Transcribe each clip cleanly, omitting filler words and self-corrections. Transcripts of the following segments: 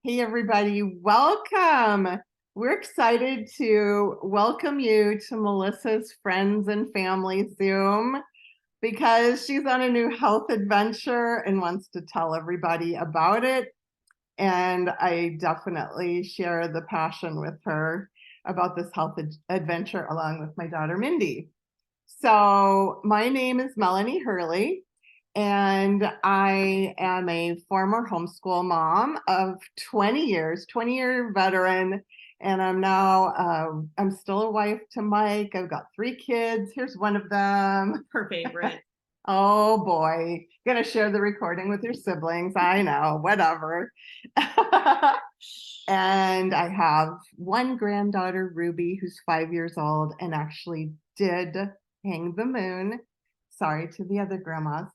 Hey, everybody, welcome. We're excited to welcome you to Melissa's Friends and Family Zoom because she's on a new health adventure and wants to tell everybody about it. And I definitely share the passion with her about this health adventure along with my daughter, Mindy. So, my name is Melanie Hurley. And I am a former homeschool mom of 20 years, 20-year veteran. And I'm still a wife to Mike. I've got 3 kids. Here's one of them. Her favorite. Oh boy, gonna share the recording with your siblings. I know, whatever. And I have one granddaughter, Ruby, who's 5 years old and actually did hang the moon. Sorry to the other grandmas.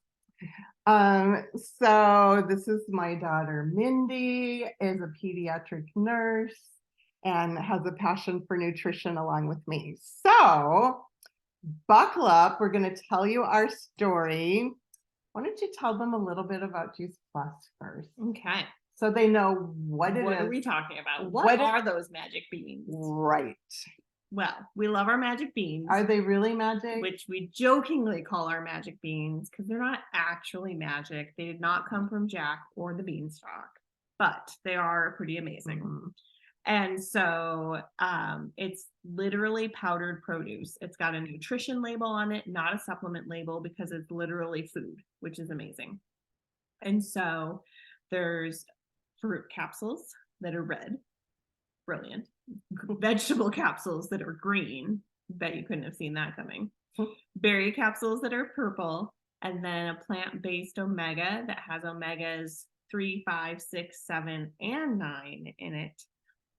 So this is my daughter, Mindy, is a pediatric nurse and has a passion for nutrition along with me. So buckle up. We're going to tell you our story. Why don't you tell them a little bit about Juice Plus first? Okay. So they know what it is. What are we talking about? What are those magic beans? Right. Well, we love our magic beans. Are they really magic? Which we jokingly call our magic beans because they're not actually magic. They did not come from Jack or the beanstalk, but they are pretty amazing. Mm-hmm. And so it's literally powdered produce. It's got a nutrition label on it, not a supplement label, because it's literally food, which is amazing. And so there's fruit capsules that are red. Brilliant. Vegetable capsules that are green. Bet you couldn't have seen that coming. Berry capsules that are purple. And then a plant-based omega that has omegas 3, 5, 6, 7, and 9 in it,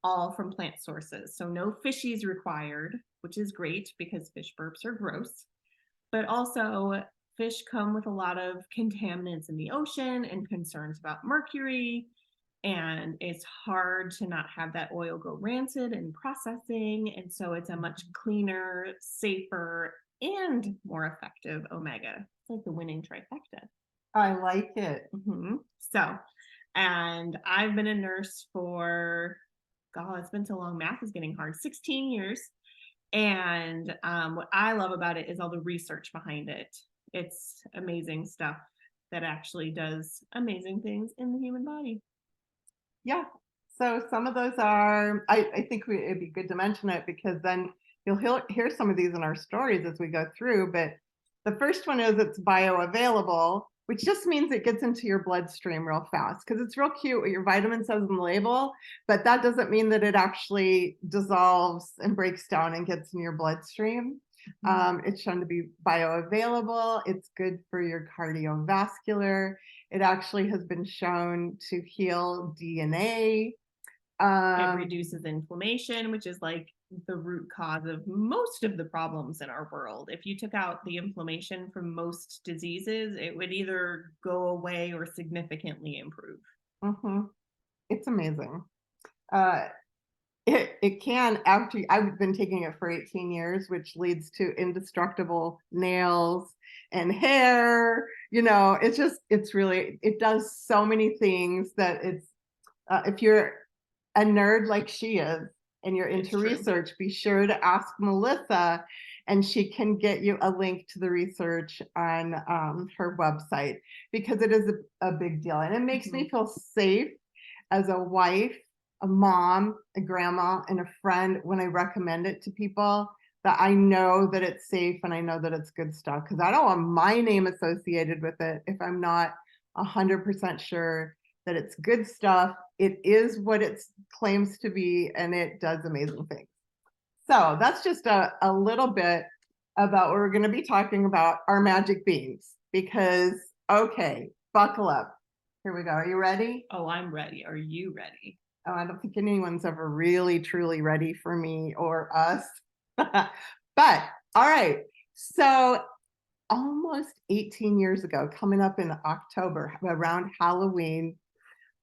all from plant sources. So no fishies required, which is great because fish burps are gross. But also fish come with a lot of contaminants in the ocean and concerns about mercury. And it's hard to not have that oil go rancid in processing. And so it's a much cleaner, safer, and more effective omega. It's like the winning trifecta. I like it. Mm-hmm. So, and I've been a nurse for, God, it's been so long, math is getting hard, 16 years. And what I love about it is all the research behind it. It's amazing stuff that actually does amazing things in the human body. Yeah. So some of those are, I think it'd be good to mention it because then you'll hear some of these in our stories as we go through. But the first one is it's bioavailable, which just means it gets into your bloodstream real fast because it's real cute what your vitamin says in the label, but that doesn't mean that it actually dissolves and breaks down and gets in your bloodstream. It's shown to be bioavailable. It's good for your cardiovascular. It actually has been shown to heal DNA. It reduces inflammation, which is like the root cause of most of the problems in our world. If you took out the inflammation from most diseases, it would either go away or significantly improve. Mm-hmm. It's amazing. It can, after I've been taking it for 18 years, which leads to indestructible nails and hair. It does so many things that if you're a nerd like she is and you're into research, be sure to ask Melissa and she can get you a link to the research on her website because it is a big deal. And it makes me feel safe as a wife, a mom, a grandma, and a friend when I recommend it to people that I know that it's safe and I know that it's good stuff because I don't want my name associated with it if I'm not 100% sure that it's good stuff. It is what it claims to be, and it does amazing things. So that's just a little bit about what we're going to be talking about, our magic beans, because, okay, buckle up. Here we go. Are you ready? Oh, I'm ready. Are you ready? Oh, I don't think anyone's ever really, truly ready for me or us. But, all right. So almost 18 years ago, coming up in October, around Halloween,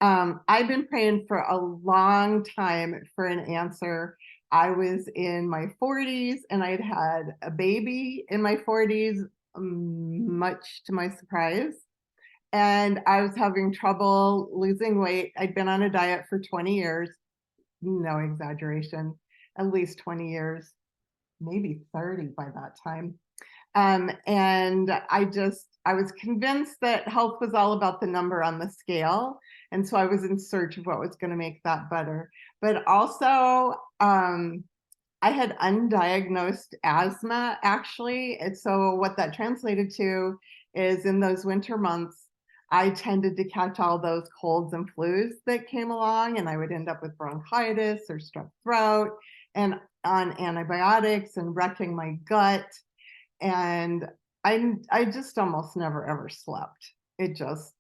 I've been praying for a long time for an answer. I was in my 40s and I'd had a baby in my 40s, much to my surprise. and I was having trouble losing weight. I'd been on a diet for 20 years, no exaggeration, at least 20 years, maybe 30 by that time. And I was convinced that health was all about the number on the scale. And so I was in search of what was going to make that better. But also, I had undiagnosed asthma actually. And so what that translated to is in those winter months, I tended to catch all those colds and flus that came along, and I would end up with bronchitis or strep throat and on antibiotics and wrecking my gut. And I just almost never ever slept. It just,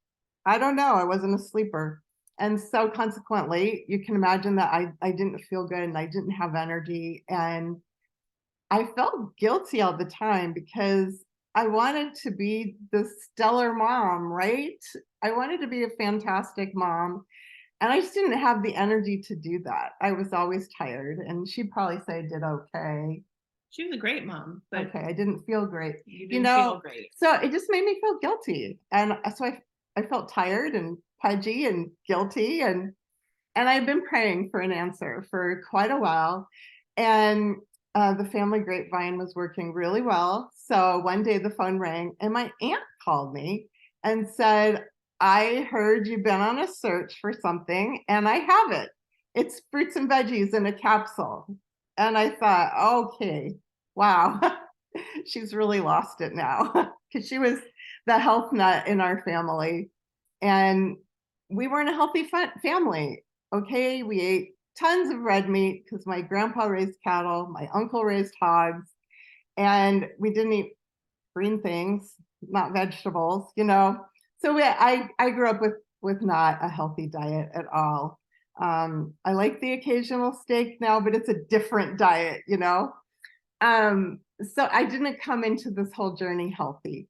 I don't know, I wasn't a sleeper. And so consequently, you can imagine that I didn't feel good and I didn't have energy. And I felt guilty all the time because I wanted to be the stellar mom, right? I wanted to be a fantastic mom. And I just didn't have the energy to do that. I was always tired. And she'd probably say I did okay. She was a great mom, but Okay, I didn't feel great. you You didn't know, feel great. so it just made me feel guilty. And so I felt tired and pudgy and guilty. And I've been praying for an answer for quite a while. And the family grapevine was working really well. So one day the phone rang and my aunt called me and said, I heard you've been on a search for something and I have it. It's fruits and veggies in a capsule. And I thought, okay, wow, she's really lost it now because she was the health nut in our family. And we weren't a healthy family. Okay, we ate tons of red meat because my grandpa raised cattle, my uncle raised hogs, and we didn't eat green things, not vegetables, you know. So I grew up with not a healthy diet at all. I like the occasional steak now, but it's a different diet, you know. So I didn't come into this whole journey healthy.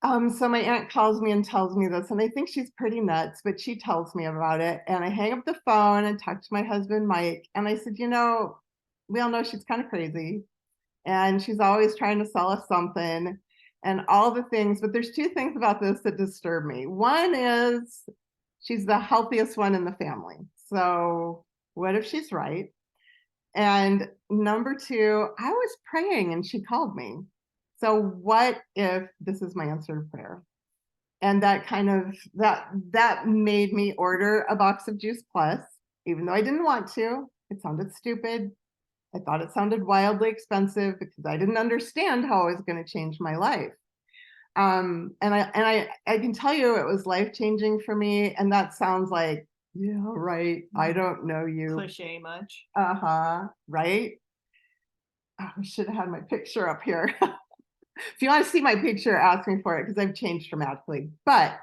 So my aunt calls me and tells me this, and I think she's pretty nuts, but she tells me about it. And I hang up the phone and talk to my husband, Mike. And I said, you know, we all know she's kind of crazy and she's always trying to sell us something and all the things. But there's two things about this that disturb me. One is she's the healthiest one in the family. So what if she's right? And number two, I was praying and she called me. So what if this is my answered prayer? And that kind of that made me order a box of Juice Plus, even though I didn't want to. It sounded stupid. I thought it sounded wildly expensive because I didn't understand how it was going to change my life. And I can tell you it was life changing for me. And that sounds like, yeah, right. I don't know you. Cliche much. Right. Oh, I should have had my picture up here. If you want to see my picture, ask me for it because I've changed dramatically. But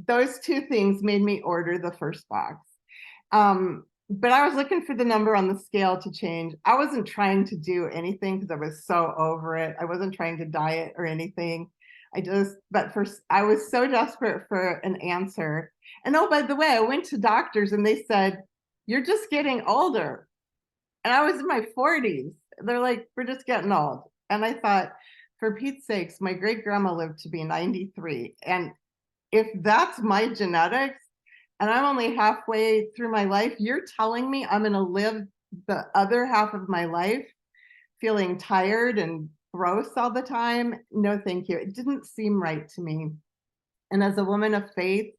those two things made me order the first box. But I was looking for the number on the scale to change. I wasn't trying to do anything because I was so over it. I wasn't trying to diet or anything. I was so desperate for an answer. And oh, by the way, I went to doctors and they said, you're just getting older. And I was in my 40s. They're like, we're just getting old. And I thought, for Pete's sakes, my great grandma lived to be 93. And if that's my genetics and I'm only halfway through my life, you're telling me I'm going to live the other half of my life feeling tired and gross all the time? No, thank you. It didn't seem right to me. And as a woman of faith,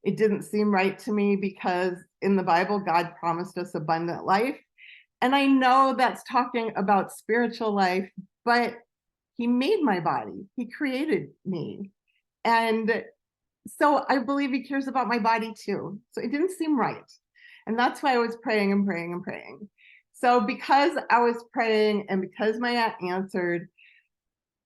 it didn't seem right to me because in the Bible, God promised us abundant life. And I know that's talking about spiritual life, but he made my body. He created me. And so I believe he cares about my body too. So it didn't seem right. And that's why I was praying and praying and praying. So because I was praying and because my aunt answered,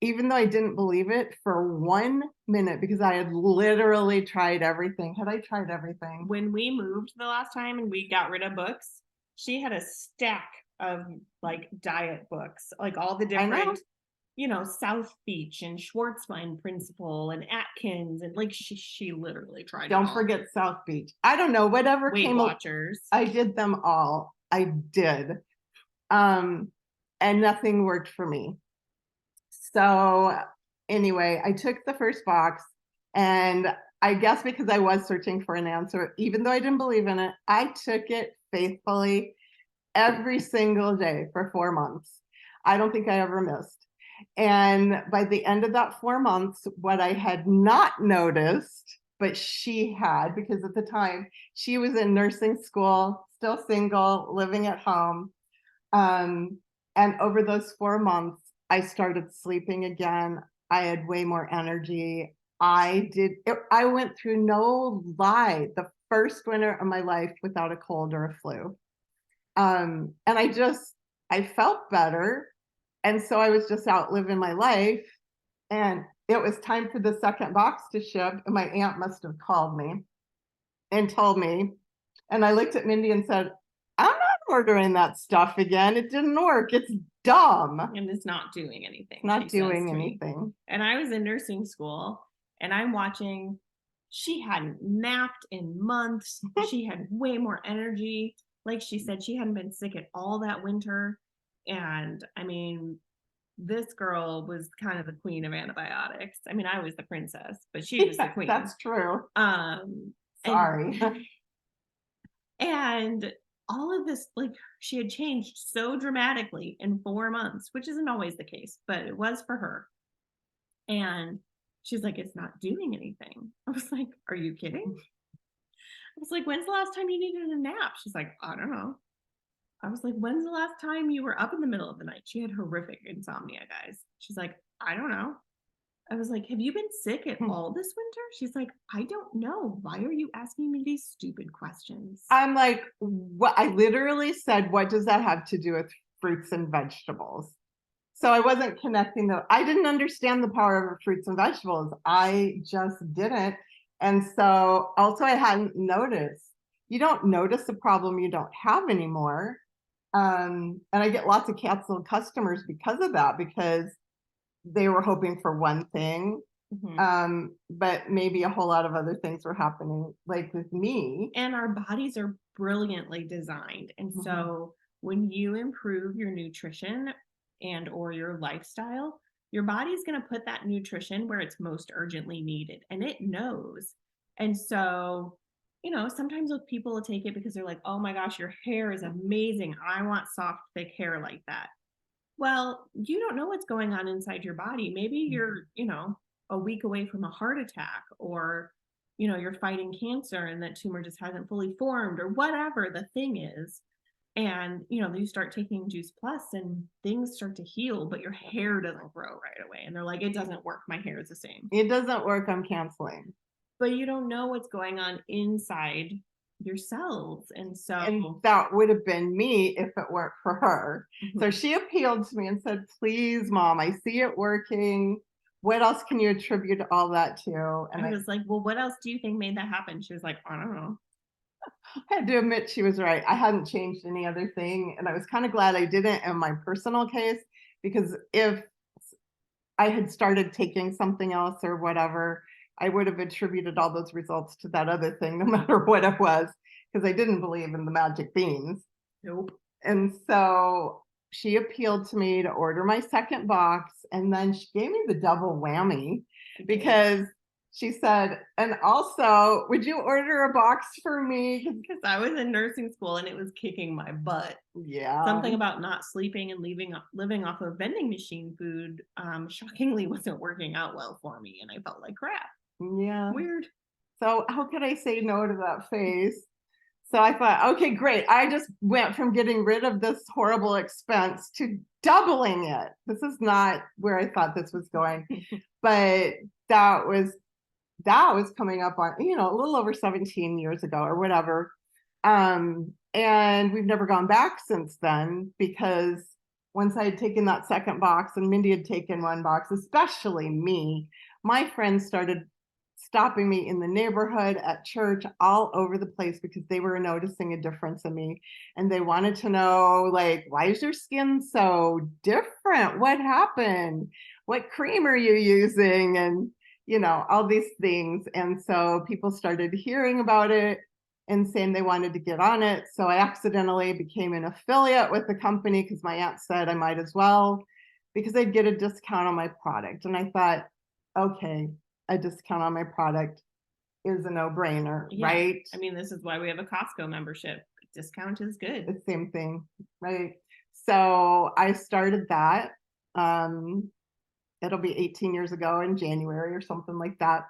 even though I didn't believe it for 1 minute, because I had literally tried everything. Had I tried everything? When we moved the last time and we got rid of books, she had a stack of like diet books, like all the I know. different, you know, South Beach and Schwartzbein Principle and Atkins, and like she literally tried it Don't all. forget South Beach. I don't know, whatever Weight came. Watchers. I did them all. I did. And nothing worked for me. So anyway, I took the first box and I guess because I was searching for an answer, even though I didn't believe in it, I took it faithfully every single day for 4 months. I don't think I ever missed. And by the end of that 4 months, what I had not noticed, but she had, because at the time she was in nursing school, still single, living at home. Um, and over those 4 months, I started sleeping again. I had way more energy. I went through, no lie, the first winter of my life without a cold or a flu. And I felt better. And so I was just out living my life. And it was time for the second box to ship. And my aunt must have called me and told me. And I looked at Mindy and said, I'm not ordering that stuff again. It didn't work. It's dumb. And it's not doing anything. Not she says doing to me. anything. And I was in nursing school and I'm watching, she hadn't napped in months. She had way more energy. Like she said, she hadn't been sick at all that winter. And I mean, this girl was kind of the queen of antibiotics. I mean, I was the princess, but she was the queen. That's true. And Sorry. and all of this, like, she had changed so dramatically in 4 months, which isn't always the case, but it was for her. And she's like, it's not doing anything. I was like, are you kidding? I was like, when's the last time you needed a nap? She's like, I don't know. I was like, when's the last time you were up in the middle of the night? She had horrific insomnia, guys. She's like, I don't know. I was like, have you been sick at all this winter? She's like, I don't know. Why are you asking me these stupid questions? I'm like, what? I literally said, what does that have to do with fruits and vegetables? So I wasn't connecting I didn't understand the power of fruits and vegetables. I just didn't. And so also I hadn't noticed. You don't notice a problem you don't have anymore. And I get lots of canceled customers because of that, because they were hoping for one thing, but maybe a whole lot of other things were happening, like with me. And our bodies are brilliantly designed. And so when you improve your nutrition and or your lifestyle, your body's going to put that nutrition where it's most urgently needed, and it knows. And so, you know, sometimes people will take it because they're like, oh my gosh, your hair is amazing. I want soft, thick hair like that. Well, you don't know what's going on inside your body. Maybe you're, you know, a week away from a heart attack, or, you know, you're fighting cancer and that tumor just hasn't fully formed, or whatever the thing is. And, you know, you start taking Juice Plus and things start to heal, but your hair doesn't grow right away. And they're like, it doesn't work. My hair is the same. It doesn't work. I'm canceling. But you don't know what's going on inside your cells. And that would have been me if it weren't for her. So she appealed to me and said, please, Mom, I see it working. What else can you attribute all that to? And I was like, well, what else do you think made that happen? She was like, I don't know. I had to admit she was right. I hadn't changed any other thing. And I was kind of glad I didn't in my personal case, because if I had started taking something else or whatever, I would have attributed all those results to that other thing, no matter what it was, because I didn't believe in the magic beans. Nope. And so she appealed to me to order my second box. And then she gave me the double whammy, because she said, and also, would you order a box for me? Because I was in nursing school and it was kicking my butt. Yeah. Something about not sleeping and living off of vending machine food, shockingly wasn't working out well for me. And I felt like crap. Yeah. Weird. So how could I say no to that face? So I thought, okay, great. I just went from getting rid of this horrible expense to doubling it. This is not where I thought this was going, but that was coming up on, you know, a little over 17 years ago or whatever. And we've never gone back since then, because once I had taken that second box and Mindy had taken one box, especially me, my friends started stopping me in the neighborhood, at church, all over the place, because they were noticing a difference in me. And they wanted to know, like, why is your skin so different? What happened? What cream are you using? And, you know, all these things. And so people started hearing about it and saying they wanted to get on it. So I accidentally became an affiliate with the company, because my aunt said I might as well, because I'd get a discount on my product. And I thought, okay, a discount on my product. is a no-brainer, Yeah. right? I mean, this is why we have a Costco membership. Discount is good. The same thing, right? So I started that. Um, it'll be 18 years ago in January or something like that.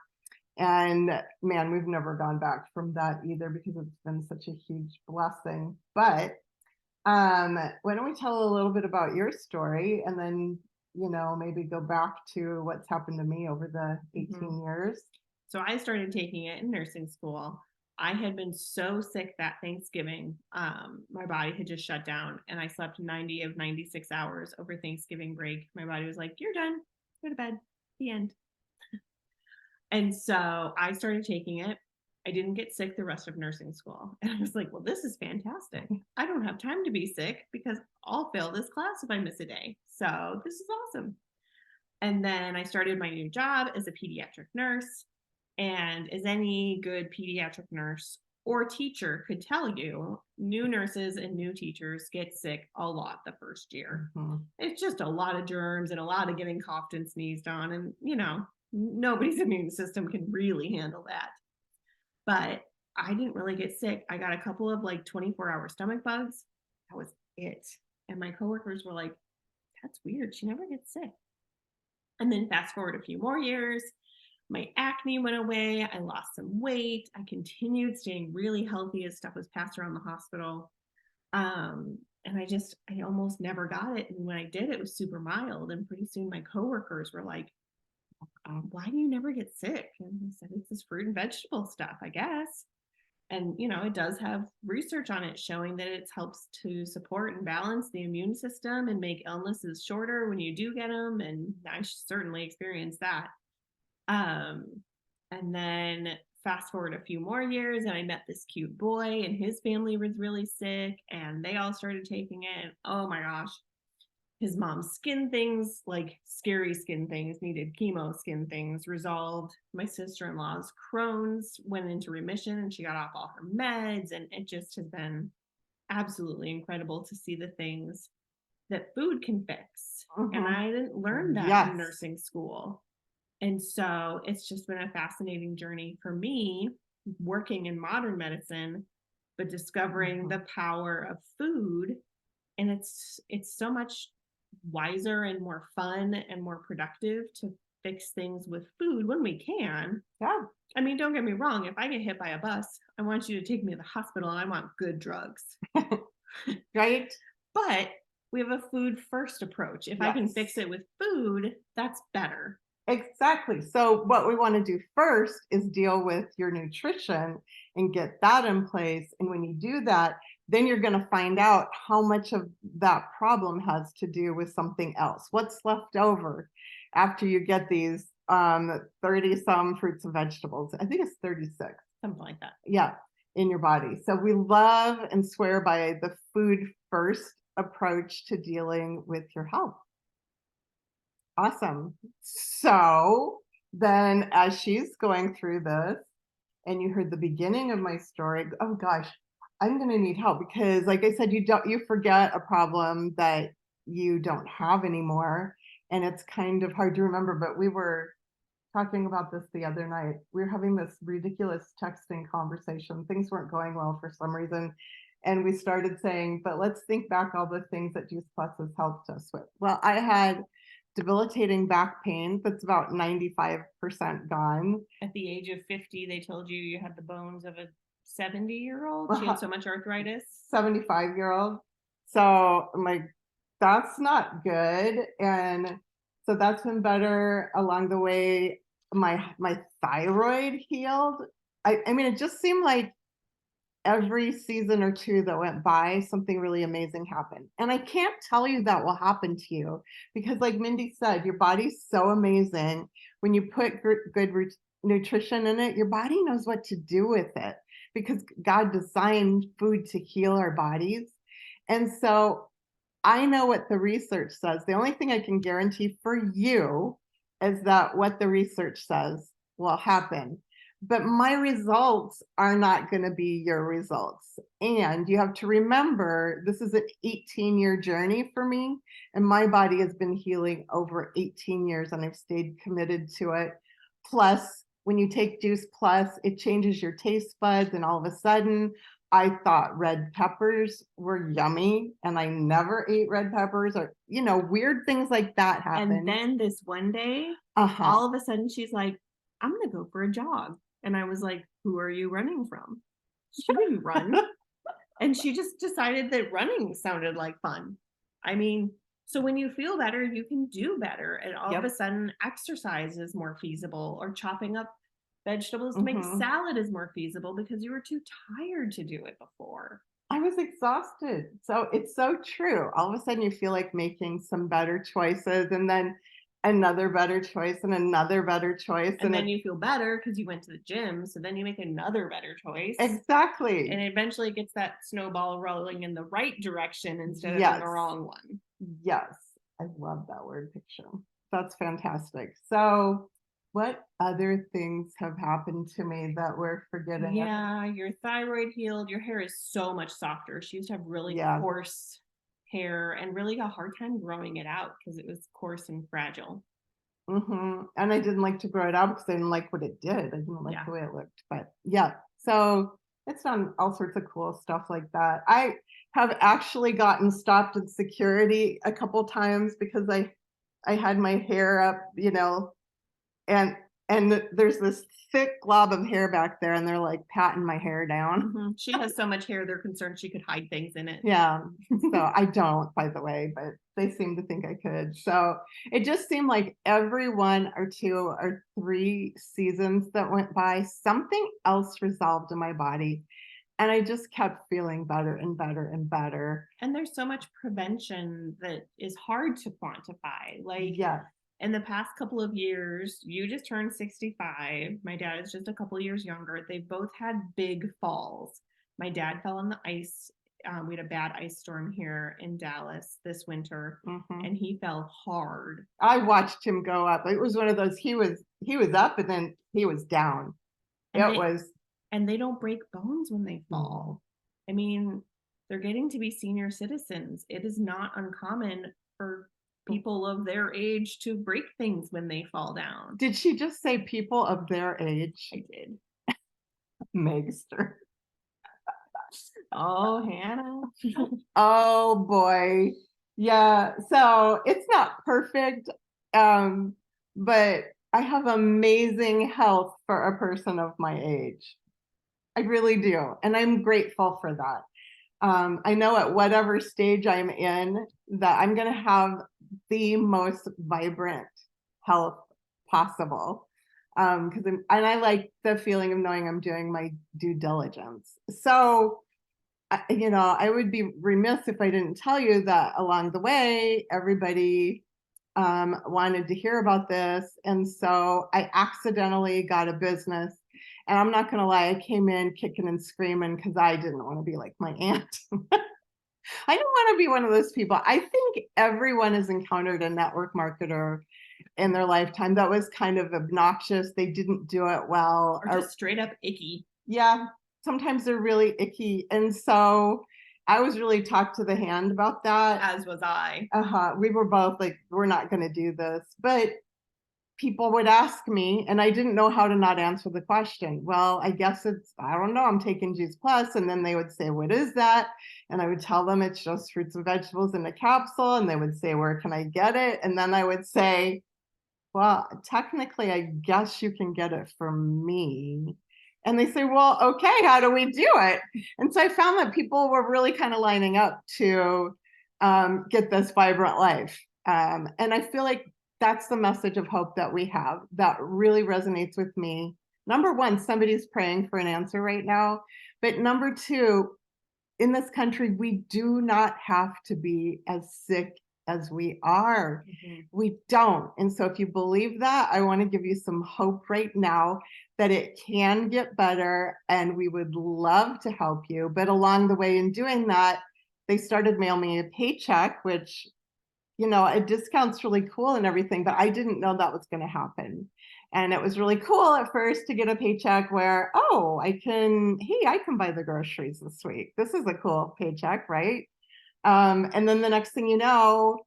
And man, we've never gone back from that either because it's been such a huge blessing. But why don't we tell a little bit about your story and then, maybe go back to what's happened to me over the 18 years. So I started taking it in nursing school. I had been so sick that Thanksgiving. My body had just shut down and I slept 90 of 96 hours over Thanksgiving break. My body was like, you're done. Go to bed. The end. And so I started taking it. I didn't get sick the rest of nursing school. And I was like, well, this is fantastic. I don't have time to be sick because I'll fail this class if I miss a day. So this is awesome. And then I started my new job as a pediatric nurse. And as any good pediatric nurse or teacher could tell you, new nurses and new teachers get sick a lot the first year. Mhm. It's just a lot of germs and a lot of getting coughed and sneezed on. And, nobody's immune system can really handle that. But I didn't really get sick. I got a couple of like 24-hour stomach bugs. That was it. And my coworkers were like, that's weird. She never gets sick. And then fast forward a few more years, my acne went away. I lost some weight. I continued staying really healthy as stuff was passed around the hospital. And I almost never got it. And when I did, it was super mild. And pretty soon my coworkers were like, why do you never get sick? And I said, it's this fruit and vegetable stuff, I guess. And, it does have research on it showing that it helps to support and balance the immune system and make illnesses shorter when you do get them. And I certainly experienced that. And then fast forward a few more years and I met this cute boy and his family was really sick and they all started taking it. And oh my gosh, his mom's skin things, like scary skin things, needed chemo skin things resolved. My sister-in-law's Crohn's went into remission and she got off all her meds. And it just has been absolutely incredible to see the things that food can fix. And Mhm. I didn't learn that Yes. in nursing school. And so it's just been a fascinating journey for me working in modern medicine, but discovering the power of food. And it's so much wiser and more fun and more productive to fix things with food when we can. Yeah. I mean, don't get me wrong. If I get hit by a bus, I want you to take me to the hospital and I want good drugs. Right. But we have a food first approach. If I can Yes. fix it with food, that's better. Exactly. So what we want to do first is deal with your nutrition and get that in place. And when you do that, then you're going to find out how much of that problem has to do with something else. What's left over after you get these 30 some fruits and vegetables. I think it's 36. Something like that. Yeah, in your body. So we love and swear by the food first approach to dealing with your health. Awesome. So then as she's going through this and you heard the beginning of my story, oh gosh, I'm going to need help because like I said, you forget a problem that you don't have anymore. And it's kind of hard to remember, but we were talking about this the other night. We were having this ridiculous texting conversation. Things weren't going well for some reason. And we started saying, but let's think back all the things that Juice Plus has helped us with. Well, I had debilitating back pain that's about 95% gone. At the age of 50, they told you had the bones of a 70-year-old. She had so much arthritis. 75-year-old. So I'm like, that's not good. And so that's been better along the way. My thyroid healed. I mean, it just seemed like every season or two that went by, something really amazing happened. And I can't tell you that will happen to you because, like Mindy said, your body's so amazing. When you put good nutrition in it, your body knows what to do with it because God designed food to heal our bodies. And so I know what the research says. The only thing I can guarantee for you is that what the research says will happen. But my results are not going to be your results. And you have to remember, this is an 18-year journey for me. And my body has been healing over 18 years and I've stayed committed to it. Plus, when you take Juice Plus, it changes your taste buds, and all of a sudden I thought red peppers were yummy, and I never ate red peppers, or weird things like that happen. And then this one day, Uh-huh. all of a sudden she's like, I'm gonna go for a jog. And I was like, who are you running from? She didn't run. And she just decided that running sounded like fun. I mean, so when you feel better, you can do better. And all of a Yep. sudden, exercise is more feasible, or chopping up vegetables to make Mhm. salad is more feasible because you were too tired to do it before. I was exhausted. So it's so true. All of a sudden you feel like making some better choices, and then another better choice and another better choice. And then it- you feel better because you went to the gym. So then you make another better choice. Exactly. And eventually it gets that snowball rolling in the right direction instead of in Yes. the wrong one. Yes. I love that word picture. That's fantastic. So what other things have happened to me that we're forgetting? Yeah, your thyroid healed. Your hair is so much softer. She used to have really Yeah. coarse hair and really a hard time growing it out because it was coarse and fragile. And I didn't like to grow it out because I didn't like what it did. I didn't like Yeah. the way it looked. But yeah, so it's done all sorts of cool stuff like that. I have actually gotten stopped at security a couple times because I had my hair up, and there's this thick glob of hair back there, and they're like patting my hair down. She has so much hair, they're concerned she could hide things in it. Yeah. So I don't, by the way, but they seem to think I could. So it just seemed like every 1 or 2 or 3 seasons that went by, something else resolved in my body. And I just kept feeling better and better and better. And there's so much prevention that is hard to quantify. Like, Yeah. in the past couple of years, you just turned 65. My dad is just a couple years younger. They both had big falls. My dad fell on the ice. We had a bad ice storm here in Dallas this winter, and he fell hard. I watched him go up. It was one of those, he was up and then he was down. And they don't break bones when they fall. I mean, they're getting to be senior citizens. It is not uncommon for people of their age to break things when they fall down. Did she just say people of their age? I did. Megster. Oh, Hannah. Oh boy. Yeah. So it's not perfect. But I have amazing health for a person of my age. I really do. And I'm grateful for that. I know at whatever stage I'm in that I'm going to have the most vibrant health possible. And I like the feeling of knowing I'm doing my due diligence. So, I would be remiss if I didn't tell you that along the way, everybody wanted to hear about this. And so I accidentally got a business. And I'm not going to lie, I came in kicking and screaming because I didn't want to be like my aunt. I don't want to be one of those people. I think everyone has encountered a network marketer in their lifetime that was kind of obnoxious. They didn't do it well. Or just straight up icky. Yeah, sometimes they're really icky. And so I was really talked to the hand about that. As was I. We were both like, we're not going to do this. But people would ask me, and I didn't know how to not answer the question. Well, I guess I don't know, I'm taking Juice Plus. And then they would say, what is that? And I would tell them it's just fruits and vegetables in a capsule. And they would say, where can I get it? And then I would say, well, technically, I guess you can get it from me. And they say, well, okay, how do we do it? And so I found that people were really kind of lining up to get this vibrant life. And I feel like that's the message of hope that we have that really resonates with me. Number one, somebody's praying for an answer right now. But number two, in this country, we do not have to be as sick as we are. We don't. And so if you believe that, I want to give you some hope right now that it can get better, and we would love to help you. But along the way in doing that, they started mailing me a paycheck, which, a discount's really cool and everything, but I didn't know that was going to happen. And it was really cool at first to get a paycheck where, I can buy the groceries this week. This is a cool paycheck, right? And then the next thing you know,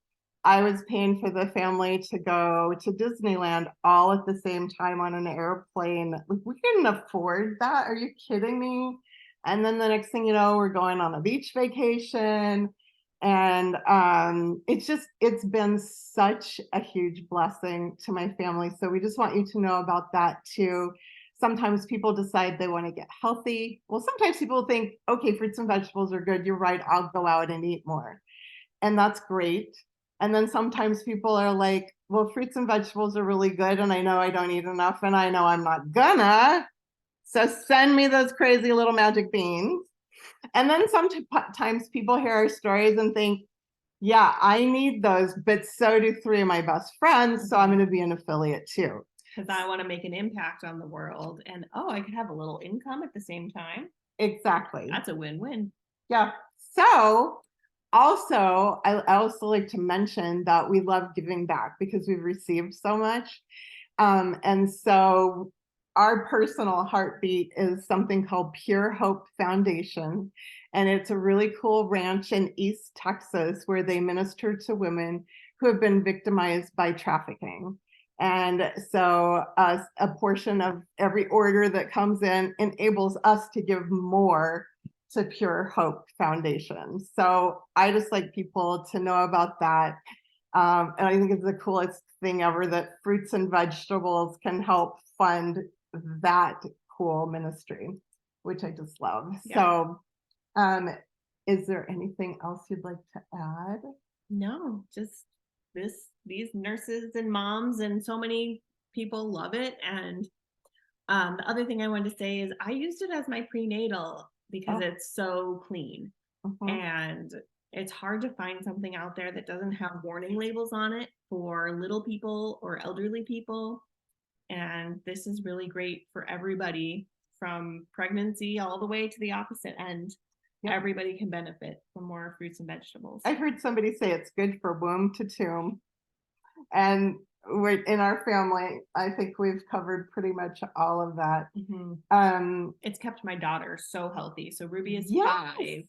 I was paying for the family to go to Disneyland all at the same time on an airplane. Like, we couldn't afford that. Are you kidding me? And then the next thing you know, we're going on a beach vacation. And it's been such a huge blessing to my family. So we just want you to know about that too. Sometimes people decide they want to get healthy. Well, sometimes people think, okay, fruits and vegetables are good. You're right. I'll go out and eat more. And that's great. And then sometimes people are like, well, fruits and vegetables are really good. And I know I don't eat enough and I know I'm not gonna. So send me those crazy little magic beans. And then sometimes people hear our stories and think, yeah, I need those, but so do three of my best friends. So I'm going to be an affiliate too. Because I want to make an impact on the world. And I could have a little income at the same time. Exactly. That's a win-win. Yeah. So also, I also like to mention that we love giving back because we've received so much. And so our personal heartbeat is something called Pure Hope Foundation. And it's a really cool ranch in East Texas where they minister to women who have been victimized by trafficking. And so a portion of every order that comes in enables us to give more to Pure Hope Foundation. So I just like people to know about that. And I think it's the coolest thing ever that fruits and vegetables can help fund that cool ministry, which I just love. Yeah. So is there anything else you'd like to add? No, just these nurses and moms and so many people love it. And the other thing I wanted to say is I used it as my prenatal because it's so clean. And it's hard to find something out there that doesn't have warning labels on it for little people or elderly people. And this is really great for everybody from pregnancy all the way to the opposite end. Yep. Everybody can benefit from more fruits and vegetables. I've heard somebody say it's good for womb to tomb. And we're in our family, I think we've covered pretty much all of that. It's kept my daughter so healthy. So Ruby is 5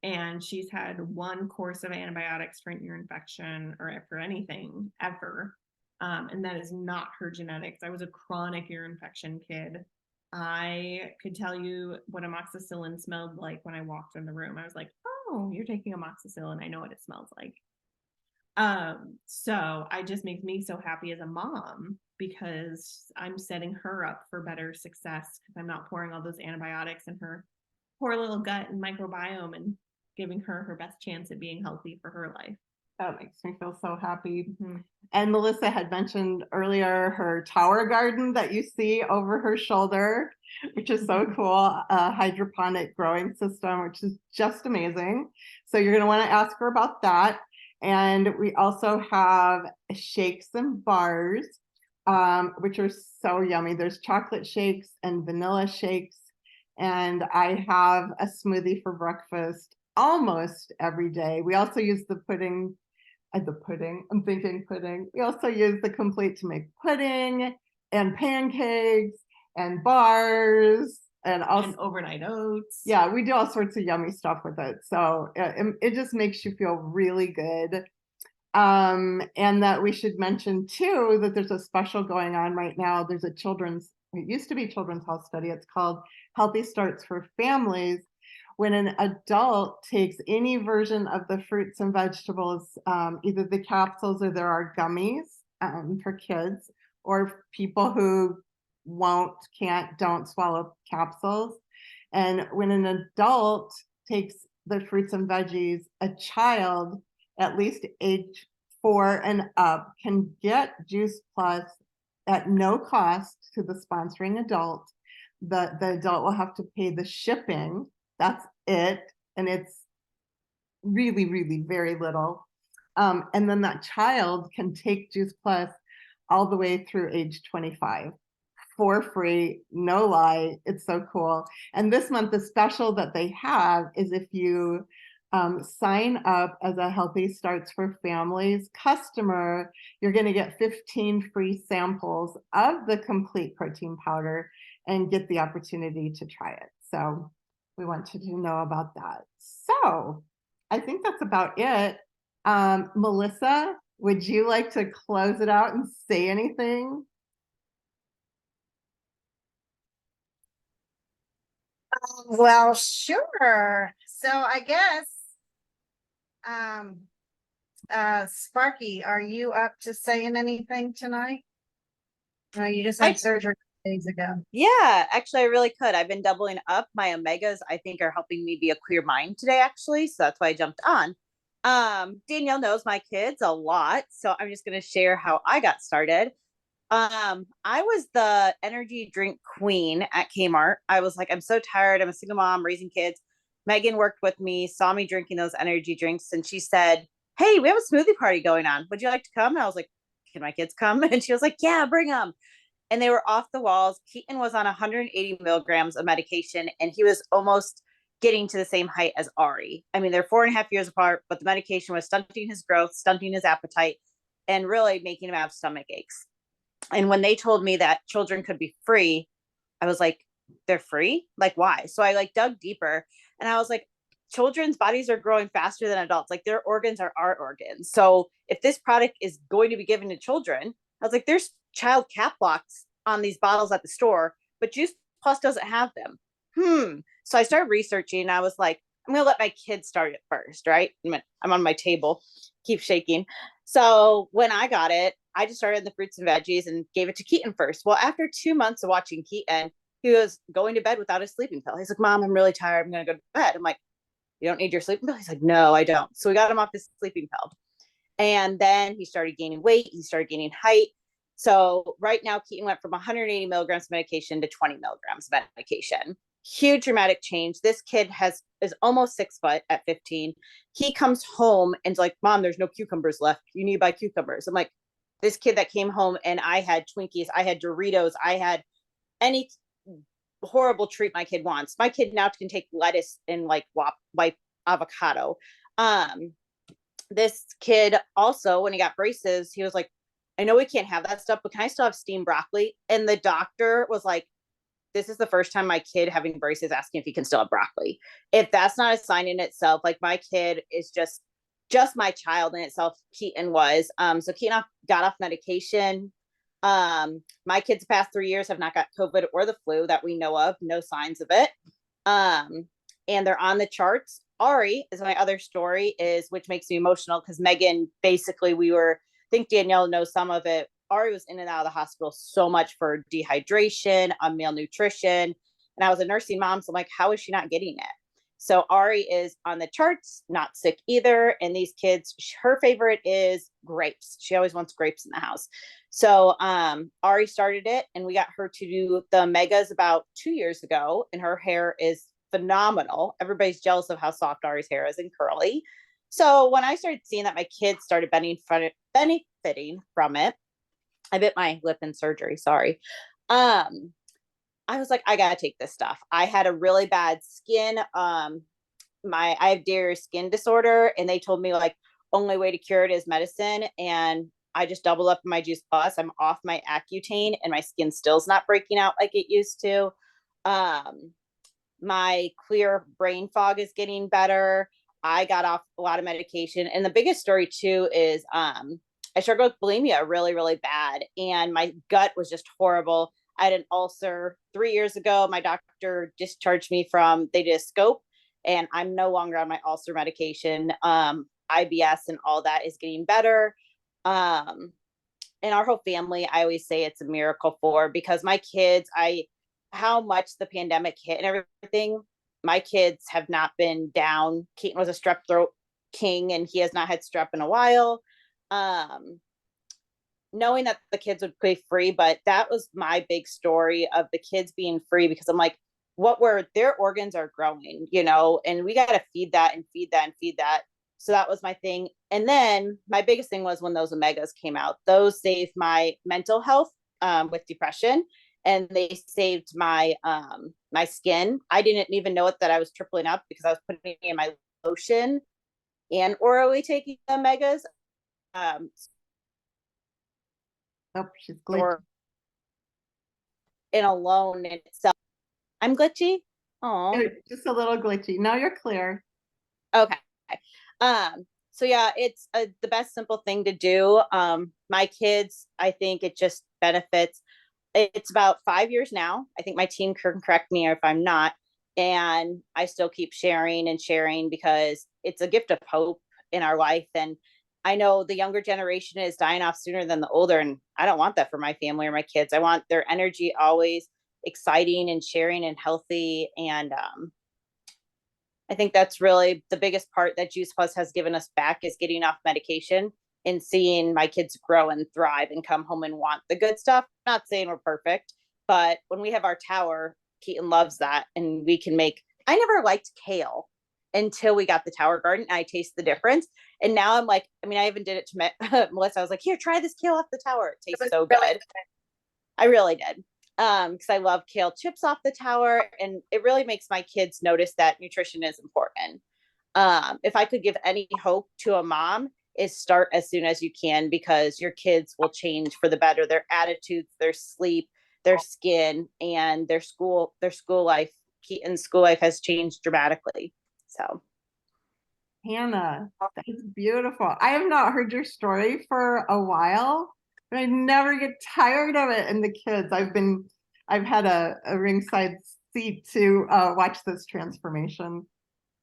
and she's had one course of antibiotics for an ear infection or for anything ever. And that is not her genetics. I was a chronic ear infection kid. I could tell you what amoxicillin smelled like when I walked in the room. I was like, oh, you're taking amoxicillin. I know what it smells like. So I just makes me so happy as a mom because I'm setting her up for better success because I'm not pouring all those antibiotics in her poor little gut and microbiome and giving her her best chance at being healthy for her life. That makes me feel so happy. And Melissa had mentioned earlier her tower garden that you see over her shoulder, which is so cool, a hydroponic growing system, which is just amazing. So you're going to want to ask her about that. And we also have shakes and bars, which are so yummy. There's chocolate shakes and vanilla shakes. And I have a smoothie for breakfast almost every day. We also use the pudding. I'm thinking pudding. We also use the complete to make pudding and pancakes and bars and also overnight oats. Yeah, we do all sorts of yummy stuff with it. So it just makes you feel really good. And that we should mention too that there's a special going on right now. There's it used to be Children's Health Study. It's called Healthy Starts for Families. When an adult takes any version of the fruits and vegetables, either the capsules or there are gummies for kids or people who don't swallow capsules. And when an adult takes the fruits and veggies, a child at least age 4 and up can get Juice Plus at no cost to the sponsoring adult. The adult will have to pay the shipping. That's it. And it's really, really very little. And then that child can take Juice Plus all the way through age 25 for free, no lie. It's so cool. And this month, the special that they have is if you sign up as a Healthy Starts for Families customer, you're going to get 15 free samples of the complete protein powder and get the opportunity to try it. So we want you to know about that. So I think that's about it. Melissa, would you like to close it out and say anything? Well, sure. So I guess, um, Sparky, are you up to saying anything tonight? No, you just I- had surgery days ago. Yeah, actually, I really could. I've been doubling up. My omegas, I think, are helping me be a clear mind today, actually. So that's why I jumped on. Danielle knows my kids a lot. So I'm just going to share how I got started. I was the energy drink queen at Kmart. I was like, I'm so tired. I'm a single mom raising kids. Megan worked with me, saw me drinking those energy drinks, and she said, "Hey, we have a smoothie party going on. Would you like to come?" And I was like, "Can my kids come?" And she was like, "Yeah, bring them." And they were off the walls. Keaton was on 180 milligrams of medication, and he was almost getting to the same height as Ari. I mean, they're 4.5 years apart, but the medication was stunting his growth, stunting his appetite, and really making him have stomach aches. And when they told me that children could be free, I was like, they're free? Like, why? So I like dug deeper, and I was like, children's bodies are growing faster than adults. Like, their organs are our organs. So if this product is going to be given to children, I was like, there's child cap blocks on these bottles at the store, but Juice Plus doesn't have them. So I started researching, and I was like, I'm going to let my kids start it first, right? I'm on my table, keep shaking. So when I got it, I just started the fruits and veggies and gave it to Keaton first. Well, after 2 months of watching Keaton, he was going to bed without a sleeping pill. He's like, "Mom, I'm really tired. I'm going to go to bed." I'm like, "You don't need your sleeping pill?" He's like, "No, I don't." So we got him off his sleeping pill. And then he started gaining weight. He started gaining height. So right now, Keaton went from 180 milligrams of medication to 20 milligrams of medication. Huge dramatic change. This kid is almost 6 foot at 15. He comes home and's like, "Mom, there's no cucumbers left. You need to buy cucumbers." I'm like, this kid that came home, and I had Twinkies, I had Doritos, I had any horrible treat my kid wants. My kid now can take lettuce and like wipe avocado. This kid also, when he got braces, he was like, "I know we can't have that stuff, but can I still have steamed broccoli?" And the doctor was like, "This is the first time my kid having braces asking if he can still have broccoli." If that's not a sign in itself, like, my kid is just my child in itself. Keaton was. So Keaton got off medication. My kids the past 3 years have not got COVID or the flu that we know of, no signs of it. And they're on the charts. Ari is my other story, which makes me emotional because Megan, basically, I think Danielle knows some of it. Ari was in and out of the hospital so much for dehydration, malnutrition. And I was a nursing mom, so I'm like, how is she not getting it? So Ari is on the charts, not sick either. And these kids, her favorite is grapes. She always wants grapes in the house. So Ari started it, and we got her to do the megas about 2 years ago, and her hair is phenomenal. Everybody's jealous of how soft Ari's hair is and curly. So when I started seeing that my kids started benefiting from it, I bit my lip in surgery. Sorry. I was like, I gotta take this stuff. I had a really bad skin. I have Darier skin disorder, and they told me like only way to cure it is medicine. And I just doubled up my Juice Plus. I'm off my Accutane, and my skin still's not breaking out like it used to. My clear brain fog is getting better. I got off a lot of medication, and the biggest story too is I struggled with bulimia really, really bad, and my gut was just horrible. I had an ulcer 3 years ago. My doctor discharged me they did a scope, and I'm no longer on my ulcer medication. IBS and all that is getting better. And our whole family, I always say it's a miracle for, because my kids, how much the pandemic hit and everything, my kids have not been down. Keaton was a strep throat king, and he has not had strep in a while. Knowing that the kids would be free, but that was my big story of the kids being free, because I'm like, their organs are growing, and we got to feed that and feed that and feed that. So that was my thing. And then my biggest thing was when those omegas came out. Those saved my mental health with depression, and they saved my my skin. I didn't even know it that I was tripling up, because I was putting it in my lotion and orally taking the omegas. Oh, she's glitchy. In alone in itself. I'm glitchy. Oh, Just a little glitchy. Now you're clear. okay. So yeah, it's the best simple thing to do. My kids, I think it just benefits. It's about 5 years now. I think my team can correct me if I'm not. And I still keep sharing and sharing because it's a gift of hope in our life. And I know the younger generation is dying off sooner than the older. And I don't want that for my family or my kids. I want their energy always exciting and sharing and healthy. And I think that's really the biggest part that Juice Plus has given us back is getting off medication and seeing my kids grow and thrive and come home and want the good stuff. Not saying we're perfect, but when we have our tower, Keaton loves that. And we can make, I never liked kale until we got the tower garden. And I taste the difference. And now I'm like, I mean, I even did it to Melissa. I was like, here, try this kale off the tower. It tastes so good. I really did. Because I love kale chips off the tower, and it really makes my kids notice that nutrition is important. If I could give any hope to a mom, is start as soon as you can, because your kids will change for the better. Their attitudes, their sleep, their skin, and their school life. Keaton's school life has changed dramatically. So Hannah, that's beautiful. I have not heard your story for a while, but I never get tired of it. And the kids, I've had a ringside seat to watch this transformation,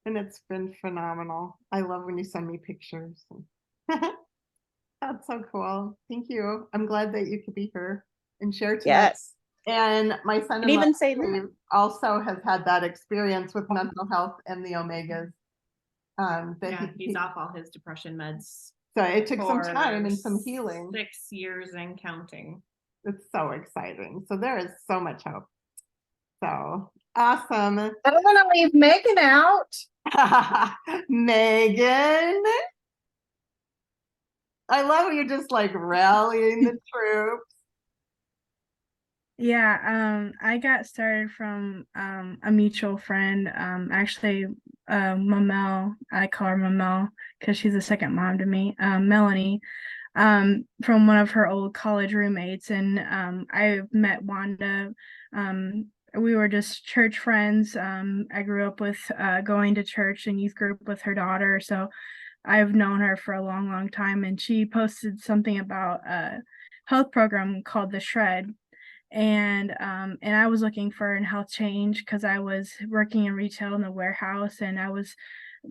and it's been phenomenal. I love when you send me pictures. That's so cool. Thank you. I'm glad that you could be here and share tonight. yes. And my And son-in-law even say Steve that. also has had that experience with mental health and the omegas. That Yeah, he's off all his depression meds so it took some for time and some healing. 6 years and counting. It's so exciting. So there is so much hope. So awesome. I don't want to leave Megan out. Megan. I love you just like rallying the troops. Yeah, I got started from a mutual friend, actually Mamel. I call her Mamel because she's a second mom to me, Melanie, from one of her old college roommates. And I met Wanda. We were just church friends. I grew up with going to church and youth group with her daughter, so I've known her for a long, long time. And she posted something about a health program called The Shred. And I was looking for a health change because I was working in retail in the warehouse, and I was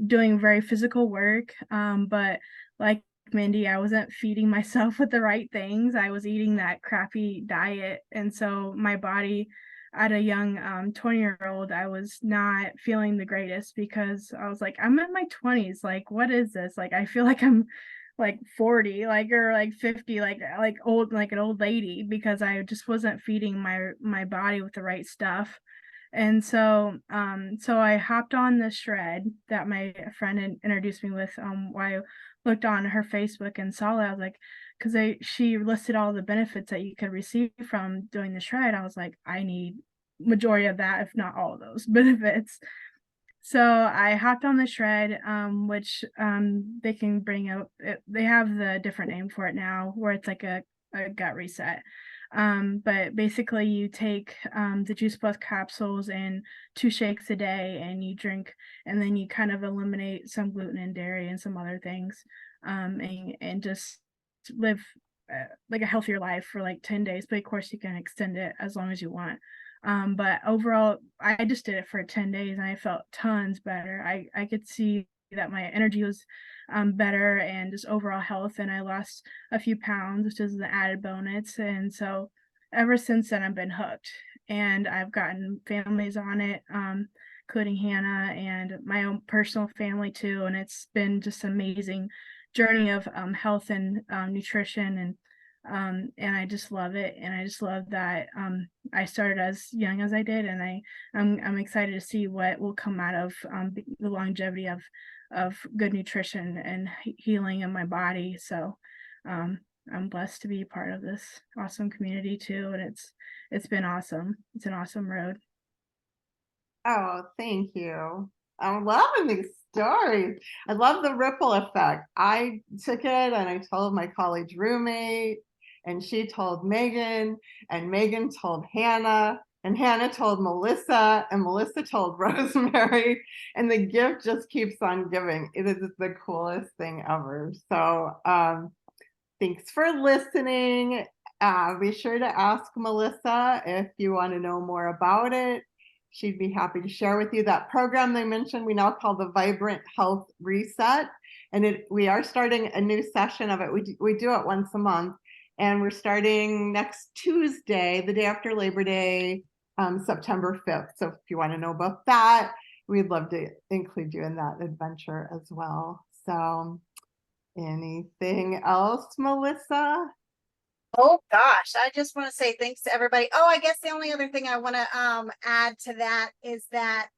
doing very physical work. But like Mindy, I wasn't feeding myself with the right things. I was eating that crappy diet. And so my body, at a young 20-year-old, I was not feeling the greatest, because I was like, I'm in my 20s. Like, what is this? Like, I feel like I'm like 40, like, or like 50, like old, like an old lady, because I just wasn't feeding my body with the right stuff. And so so I hopped on the Shred that my friend introduced me with. I looked on her Facebook and saw that. I was like, because she listed all the benefits that you could receive from doing the Shred. I was like, I need majority of that, if not all of those benefits. So I hopped on the Shred, which they can bring up. They have the different name for it now, where it's like a gut reset. But basically, you take the Juice Plus capsules and 2 shakes a day, and you drink, and then you kind of eliminate some gluten and dairy and some other things, and just live like a healthier life for like 10 days. But of course, you can extend it as long as you want. But overall, I just did it for 10 days and I felt tons better. I could see that my energy was better, and just overall health. And I lost a few pounds, which is an added bonus. And so ever since then, I've been hooked, and I've gotten families on it, including Hannah and my own personal family too. And it's been just an amazing journey of health and nutrition, and I just love it. And I just love that I started as young as I did, and I'm excited to see what will come out of the longevity of good nutrition and healing in my body. So I'm blessed to be part of this awesome community too, and it's been awesome. It's an awesome road. Oh, thank you. I'm loving these stories. I love the ripple effect. I took it and I told my college roommate, and she told Megan, and Megan told Hannah, And Hannah told Melissa, and Melissa told Rosemary, and the gift just keeps on giving. It is the coolest thing ever. So thanks for listening. Be sure to ask Melissa if you want to know more about it. She'd be happy to share with you that program they mentioned. We now call the Vibrant Health Reset, and we are starting a new session of it. We do it once a month, and we're starting next Tuesday, the day after Labor Day, September 5th. So if you want to know about that, we'd love to include you in that adventure as well. So anything else, Melissa? Oh gosh, I just want to say thanks to everybody. Oh, I guess the only other thing I want to add to that is that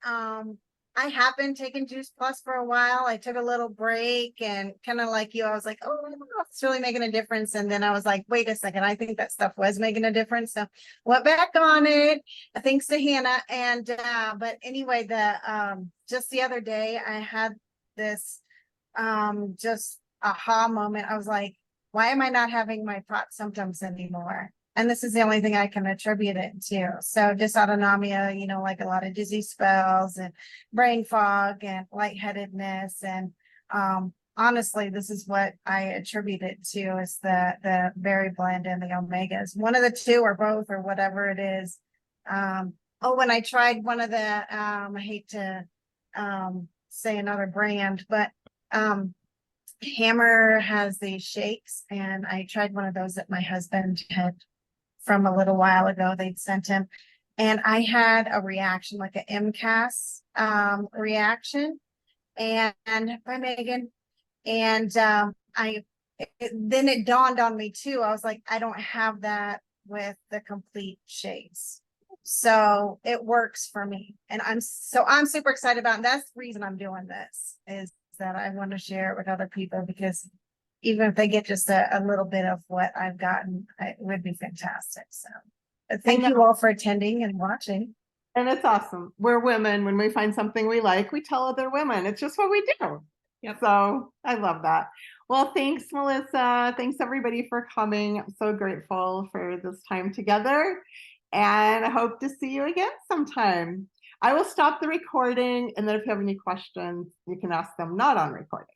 I have been taking Juice Plus for a while. I took a little break and kind of like you, I was like, oh, I don't know if it's really making a difference. And then I was like, wait a second, I think that stuff was making a difference. So went back on it, thanks to Hannah. And but anyway, just the other day I had this just aha moment. I was like, why am I not having my POTS symptoms anymore? And this is the only thing I can attribute it to. So dysautonomia, like a lot of dizzy spells and brain fog and lightheadedness. And honestly, this is what I attribute it to, is the berry blend and the omegas. One of the two or both or whatever it is. When I tried one of the, I hate to say another brand, but Hammer has these shakes, and I tried one of those that my husband had from a little while ago. They'd sent him, and I had a reaction, like an MCAS reaction, and by Megan, and then it dawned on me too. I was like, I don't have that with the complete shakes, so it works for me, and I'm super excited about it. And that's the reason I'm doing this, is that I want to share it with other people, because even if they get just a little bit of what I've gotten, it would be fantastic. So thank you all for attending and watching. And it's awesome. We're women. When we find something we like, we tell other women. It's just what we do. Yep. So I love that. Well, thanks, Melissa. Thanks, everybody, for coming. I'm so grateful for this time together. And I hope to see you again sometime. I will stop the recording, and then if you have any questions, you can ask them not on recording.